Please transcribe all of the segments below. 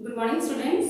Good morning, students.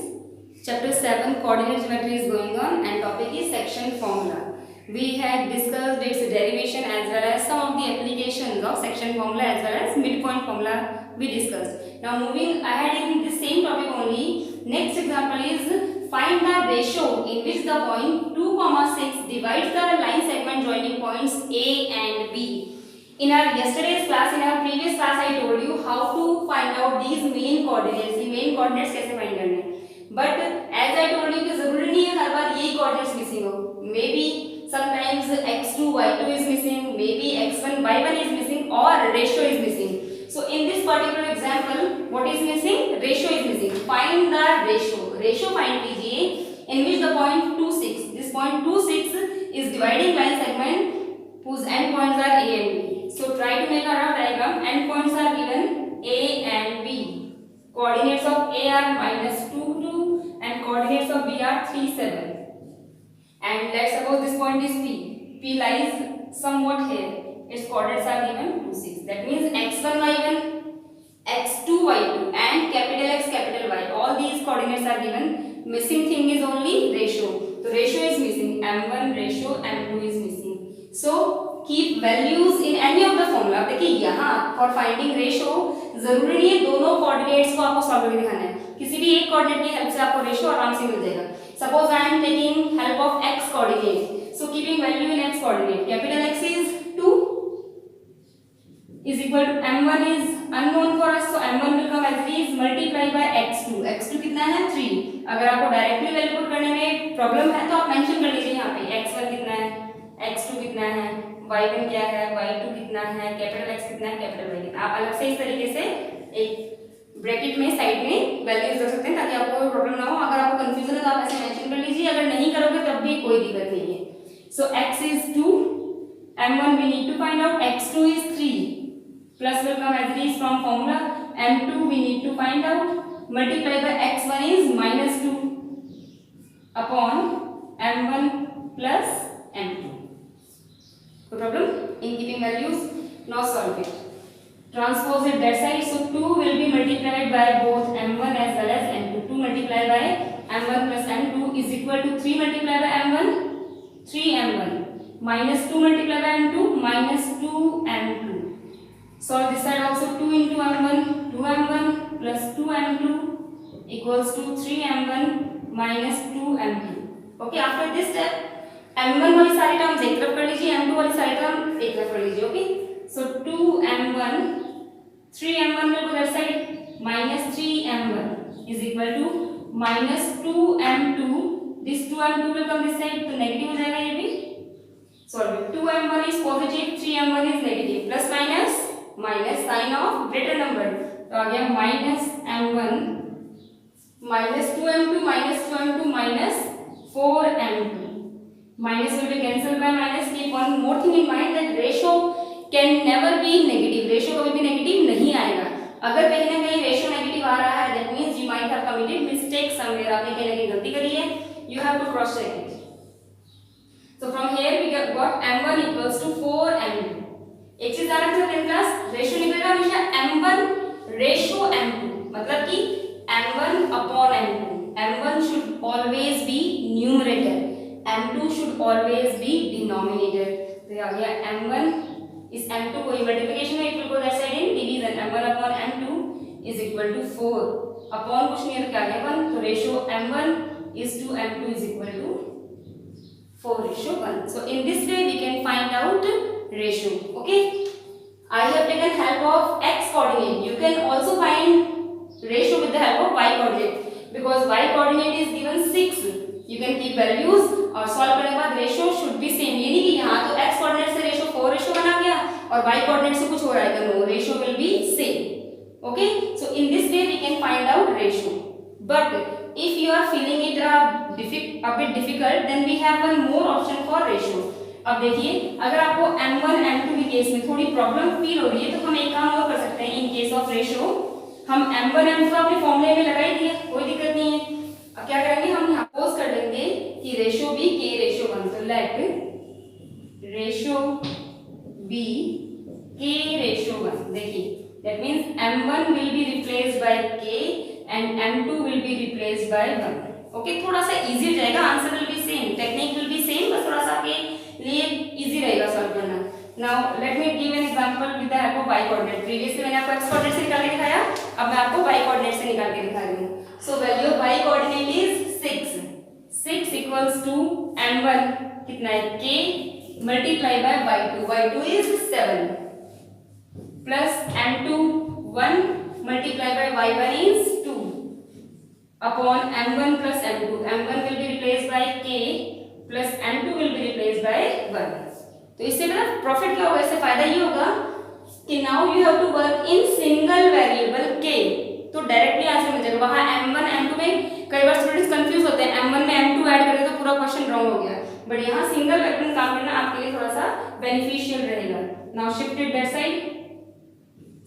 Chapter 7 coordinate geometry is going on and topic is section formula. We had discussed its derivation as well as some of the applications of section formula as well as midpoint formula we discussed. Now moving ahead in the same topic only, next example is find the ratio in which the point 2,6 divides the line segment joining points A and B. In our yesterday's class, in our previous class, I told you how to find out these main coordinates. ये main coordinates कैसे find करने हैं. But as I told you कि जरूरी नहीं है हर बार यही coordinates missing हो. Maybe sometimes x2 y2 is missing, maybe x1 y1 is missing, or ratio is missing. So in this particular example, what is missing? Ratio is missing. Find the ratio. Ratio find कीजिए in which the point 2,6. This point 2,6 is dividing line segment whose endpoints are A and B. So try to make a rough diagram. Endpoints are given A and B. Coordinates of A are -2, 2 and coordinates of B are 3, 7. And let's suppose this point is P. P lies somewhat here. Its coordinates are given 2, 6. That means x1, y1, x2, y2 and capital X, capital Y. All these coordinates are given. Missing thing is only ratio. The ratio is missing. M1 ratio, M2 is missing. So keep values in any of the formula. देखिए यहाँ for finding ratio जरूरी नहीं है दोनों coordinates को आपको solve करके दिखाना है. किसी भी एक coordinate की help से आपको ratio आराम से मिल जाएगा. Suppose I am taking help of x coordinate. So keeping value in x coordinate. Capital X is 2 is equal to m1 is unknown for us. So m1 will come as it is multiplied by x2. x2 कितना है 3. अगर आपको directly value put करने में problem है तो आप mention कर लीजिए यहाँ पे x1 कितना है, x2 कितना है, y1 क्या है, y2 कितना है, कैपिटल X कितना है, कैपिटल Y कितना. आप अलग से इस तरीके से एक ब्रैकेट में साइड में वैल्यूज रख सकते हैं ताकि आपको कोई प्रॉब्लम ना हो. अगर आपको कंफ्यूजन है तो आप ऐसे मेंशन कर लीजिए. अगर नहीं करोगे तब भी कोई दिक्कत नहीं है. सो x is 2, m1 we need to find out, x2 is 3 plus will come as it is from formula, m2 we need to find out, multiply by x1 is -2 upon m1 plus m2. No problem in keeping values. Now solve it. Transpose it that side. So 2 will be multiplied by both m1 as well as m2. 2 multiplied by m1 plus m2 is equal to 3 multiplied by m1, 3m1 minus 2 multiplied by m2, minus 2m2. Solve this side also. 2 into m1, 2m1 plus 2m2 equals to 3m1 minus 2m2. Okay, after this step m1 वाली सारी terms एक तरफ कर लीजिए, m2 वाली सारी term एक तरफ कर लीजिए. Okay, so 2m1, 3m1 will go that side, minus 3m1 is equal to minus 2m2. This 2m2 will come this side, तो नेगेटिव हो जाएगा ये भी. Solve it. 2m1 is positive, 3m1 is negative. Plus minus minus sign of greater number, तो आ गया minus m1 minus 2m2 minus 2m2 minus 4m2. Minus will be cancelled by minus. Keep one more thing in mind that ratio can never be negative. Ratio कभी भी negative नहीं आएगा. अगर कहीं ना कहीं ratio negative आ रहा है, that means you might have committed mistake somewhere. आपने कहीं ना कहीं गलती करी है. You have to cross check it. So from here we got m1 equals to 4m2. एक चीज ध्यान रखना टेंथ क्लास, रेशियो निकलेगा हमेशा m1 रेशियो m2, मतलब कि m1 upon m2. m1 should always be numerator. m2 should always be denominator. तो आ गया m1 इस m2 को मल्टीप्लिकेशन में, it will go that side in division. m1 upon m2 is equal to 4 upon कुछ नहीं है तो क्या आ गया 1. तो ratio m1 is to m2 is equal to 4:1. So in this way we can find out ratio. Okay, I have taken help of x coordinate. You can also find ratio with the help of y coordinate because y coordinate is given 6. You can keep values और solve करने के बाद ratio should be same. ये नहीं कि यहाँ तो x coordinate से रेशियो 4 रेशियो बना गया और y कोऑर्डिनेट से कुछ हो रहा है, no, ratio will be same. Okay, so in this way we can find out ratio. But if you are feeling it a bit difficult, then we have one more option for ratio. अब देखिए, अगर आपको m1 m2 के case में थोड़ी problem feel हो रही है तो हम एक काम और कर सकते हैं. इन केस ऑफ रेशियो हम m1 m2 अपने फॉर्मूले में लगा ही दिए, कोई दिक्कत नहीं है. अब क्या करेंगे, हम यहाँ पोज कर लेंगे कि रेशियो बी के रेशियो 1. तो लेट रेशियो बी के रेशियो 1. देखिए, that means m1 will be replaced by k and m2 m2 will be replaced by 1. Okay, थोड़ा सा इजी हो जाएगा, answer will be same, technique will be same, बस थोड़ा सा आपके लिए इजी रहेगा सॉल्व करना. Now let me give an example with the help of y coordinate. Previously मैंने आपको x कोऑर्डिनेट से निकाल के दिखाया, अब मैं आपको y कोऑर्डिनेट से निकाल के दिखा रही हूं. So value of y coordinate is 6 equals to m1 कितना है k multiply by y2 is 7 plus m2 1 multiply by y1 is 2 upon m1 plus m2. m1 will be replaced by k plus m2 will be replaced by 1. तो इससे मेरा profit क्या होगा, इससे फायदा ये होगा कि now you have to work in single variable k. तो डायरेक्टली आंसर मिल जाएगा. वहां m1 m2 में कई बार स्टूडेंट्स कंफ्यूज होते हैं, m1 में m2 ऐड कर दे तो पूरा क्वेश्चन रॉन्ग हो गया. बट यहाँ सिंगल वेरिएबल में काम करना आपके लिए थोड़ा सा बेनिफिशियल रहेगा. Now shifted that side,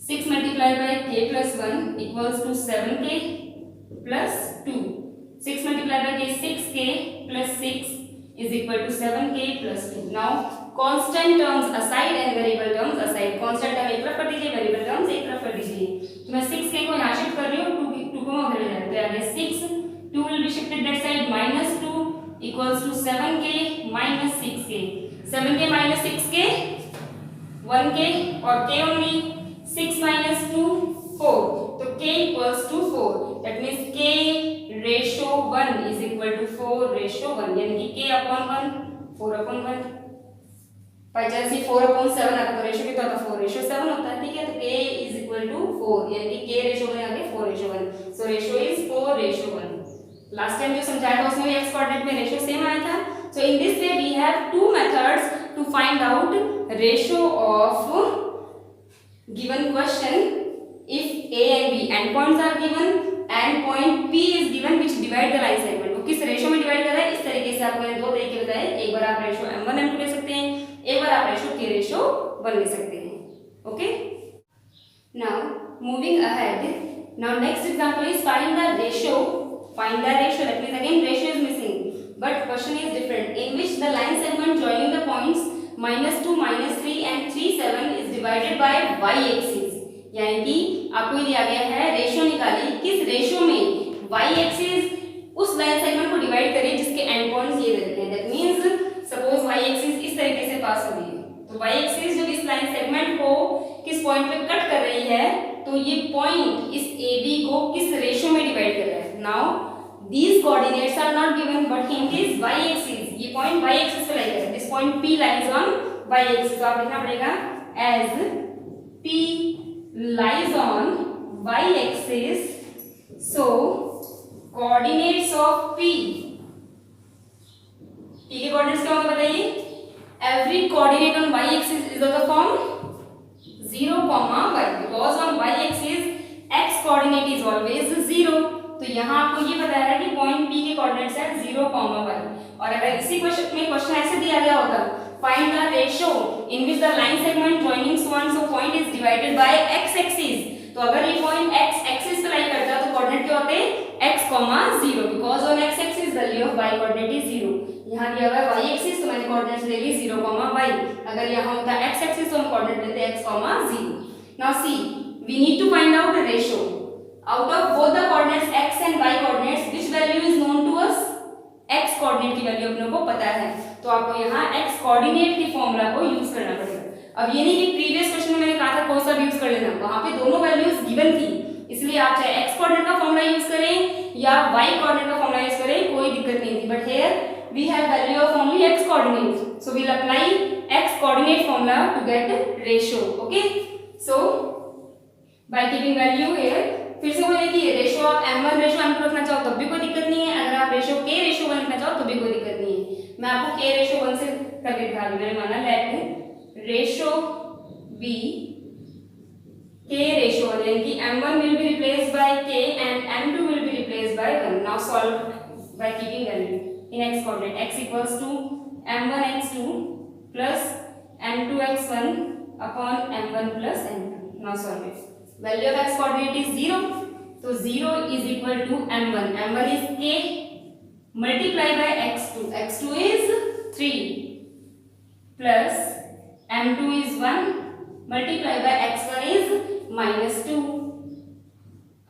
6 multiply by k plus 1 equals to 7k plus 2. 6 multiply by k 6k plus 6 is equal to 7k plus 2. Now constant terms aside and variable terms aside. constant term एक तरफ कर दीजिए, variable terms एक तरफ कर दीजिए. तो मैं 6k को यहाँ शिफ्ट कर रही हूँ, 2 को उधर ले जा रही हूँ. तो आगे 6 2 will be shifted that side, minus 2 equals to 7k minus 6k. 7k minus 6k 1k और k only. 6 minus 2 4. तो k equals to 4. That means k ratio 1 is equal to 4 ratio 1. यानी कि k upon 1 4 upon 1. By chance 4 upon 7 आता तो ratio कितना होता, 4 ratio 7 होता है. ठीक है, तो k is equal to 4 यानी कि k ratio 1 आगे 4 ratio 1. So ratio is 4 ratio 1. Last time जो समझाया था उसमें भी x कोऑर्डिनेट में रेशियो सेम आया था. So in this way we have two methods to find out ratio of given question if a and b endpoints are given and point p is given which divide the line segment. वो किस ratio में divide कर रहा है, इस तरीके से आपको मैंने दो तरीके बताए. एक बार आप रेशियो m1 m2 ले सकते हैं, एक बार आप रेशियो k रेशियो 1 ले सकते हैं. Okay, now moving ahead. Now next example is find the ratio. Find the ratio, that means again ratio is missing but question is different. In which the line segment joining the points -2 -3 and 3 7 is divided by y axis. यानी कि आपको दिया गया है ratio निकालिए, किस ratio में y axis उस लाइन सेगमेंट को डिवाइड करिए जिसके एंड पॉइंट्स ये रहते हैं. That means suppose y axis इस तरीके से पास हो रही है, तो y एक्सिस जब इस लाइन सेगमेंट को किस पॉइंट पे कट कर रही है तो ये पॉइंट इस AB को किस रेशियो में डिवाइड कर रहा है. Now these coordinates are not given but hint is y axis. ये पॉइंट y एक्सिस पे लाई है. This point P lies on y axis. तो आप लिखना पड़ेगा as P lies on y axis, so coordinates of p के coordinates क्या होंगे बताइए. every coordinate on y axis is of the form 0, y because on y axis x coordinate is always 0. तो यहाँ आपको ये बताया है कि पॉइंट p के कोऑर्डिनेट्स है 0, y. और अगर इसी क्वेश्चन में क्वेश्चन ऐसे दिया गया होता, find the ratio in which the line segment joining so and so point is divided by x axis. तो अगर ये पॉइंट x एक्सिस पे लाई करता तो कोऑर्डिनेट क्या होते, x, 0 because on x axis value of y coordinate is 0. यहाँ दिया हुआ है y एक्सिस तो मैंने कोऑर्डिनेट्स ले ली 0, y. अगर यहाँ होता x एक्सिस तो हम कोऑर्डिनेट लेते x, 0. Now see, we need to find out the ratio out of both the coordinates x and y coordinates. Which value is known to us? x coordinate की value अपने को पता है, तो आपको यहाँ x कोऑर्डिनेट के फॉर्मूला को यूज करना पड़ेगा. अब ये नहीं कि प्रीवियस क्वेश्चन में मैंने कहा था कोई सा भी यूज कर लेना, वहां पे दोनों वैल्यूज गिवन थी, इसलिए आप चाहे x कोऑर्डिनेट का फॉर्मूला यूज करें या y कोऑर्डिनेट का फॉर्मूला यूज करें, कोई दिक्कत नहीं थी. But here we have value of only x coordinate, so we will apply x coordinate formula to get ratio. Okay, so by keeping value here, फिर से वही देखिए रेशियो आप m1 रेशियो m2 रखना चाहो तब भी कोई दिक्कत नहीं है, अगर आप रेशियो k रेशियो 1 रखना चाहो तो भी कोई दिक्कत नहीं है. मैं आपको k रेशियो 1 से करके दिखा रही हूं. मैंने माना let ratio b k ratio 1 यानी कि m1 will be replaced by k and m2 will be replaced by 1. now solve by keeping value in x coordinate. x equals to m1 x2 plus m2 x1 upon m1 plus m2. now solve it. value of x coordinate is 0, so 0 is equal to m1. m1 is k multiply by x2. x2 is 3 plus m2 is 1 multiply by x1 is -2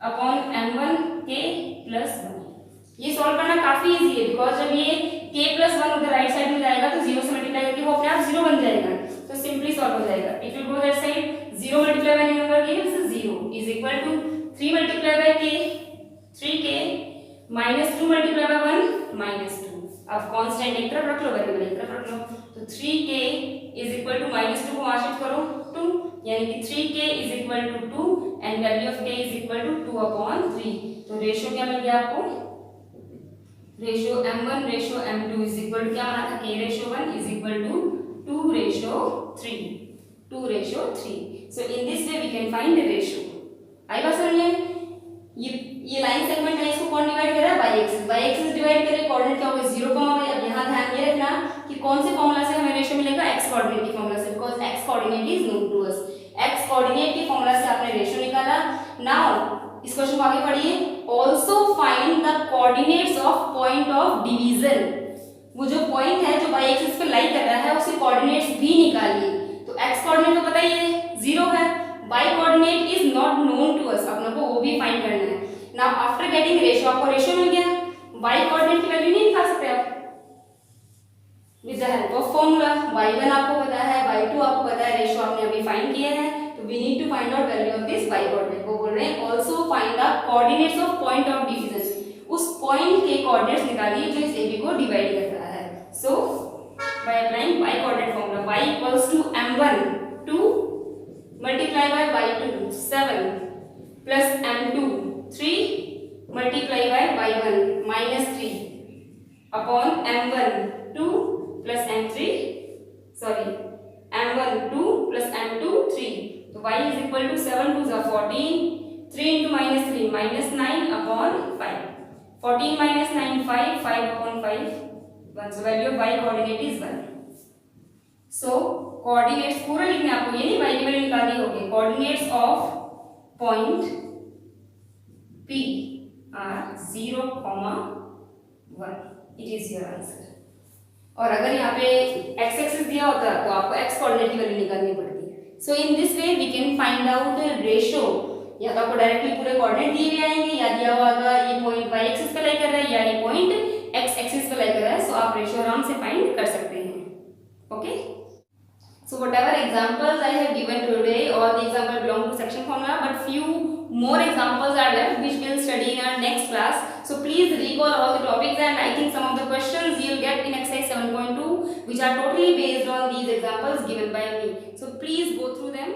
upon m1 k plus 1। ये solve करना काफी easy है because जब ये k plus 1 उधर right side में जाएगा तो 0 से मल्टीप्लाई करके वो अपने आप 0 बन जाएगा, तो सिंपली सॉल्व हो जाएगा। It will go that side, 0 multiply by number gives 0 is equal to 3 multiply by k 3k minus 2 multiply by 1 minus 2। अब कांस्टेंट एक तरफ रख लो, वेरिएबल एक तरफ रख लो, तो 3k is equal to minus 2 को वहां शिफ्ट करो 2, यानी कि 3k is equal to 2 and value of k is equal to 2/3। तो रेशियो क्या मिल गया आपको, ratio m1 ratio m2 is equal to क्या बना था, k ratio 1 is equal to 2 ratio 3, 2 ratio 3। So in this way we can find the ratio. आई बात समझ में? ये लाइन सेगमेंट है, इसको कौन डिवाइड कर रहा है, by axis. By axis divide करे कोऑर्डिनेट क्या होगा 0, अब यहां ध्यान ये रखना कि कौन से फार्मूला से हमें रेशियो मिलेगा, x कोऑर्डिनेट के फार्मूला से, because x coordinate is known to us. x coordinate के फार्मूला से आपने रेशियो निकाला। नाउ इस क्वेश्चन को आगे पढ़िए, also find the coordinates of point of division. वो जो पॉइंट है जो बाई एक्सिस पे लाई कर रहा है उसके कोऑर्डिनेट्स भी निकालिए। तो x कोऑर्डिनेट तो पता ही है 0 है, y coordinate is not known to us, अपने को वो भी फाइंड करना है। नाउ आफ्टर गेटिंग रेशियो, आपको रेशियो मिल गया, y कोऑर्डिनेट की वैल्यू नहीं निकाल सकते आप with the help of formula. y1 आपको पता है, y2 आपको पता है, रेशियो आपने अभी फाइंड किया है, तो we need to find out value of this y coordinate. वो बोल रहे हैं also find the coordinates of point of division, उस पॉइंट के कोऑर्डिनेट्स निकालिए जो इस एबी को डिवाइड कर रहा है। So by applying y coordinate formula, y equals to m1 2 multiply by y2 7 plus m2 3 multiply by y1 minus 3 upon m1 2 plus m3 sorry m1 2 plus m2 3। तो y is equal to 7 2 जा 14, 3 into minus 3 minus 9 upon 5, 14 minus 9 5, 5 upon 5 1। so value of y coordinate is 1। so coordinates पूरा लिखना है आपको, ये नहीं y की value निकाली होगी। coordinates of point P are 0, 1, it is your answer। और अगर यहाँ पे x एक्सिस दिया होता तो आपको x कोऑर्डिनेट की वैल्यू निकालनी पड़ती। So in this way we can find out ratio. या तो आपको डायरेक्टली पूरे कोऑर्डिनेट दिए हुए आएंगे, या दिया हुआ होगा ये पॉइंट y एक्सिस पे लाई कर रहा है या ये पॉइंट x एक्सिस पे लाई कर रहा है, सो आप रेशियो आराम से फाइंड कर सकते हैं। Okay, so whatever examples I have given today, all the examples belong to section formula, but few more examples are left which we'll study in our next class. So please recall all the topics, and I think some of the questions you'll get in exercise 7.2 which are totally based on these examples given by me. So please go through them.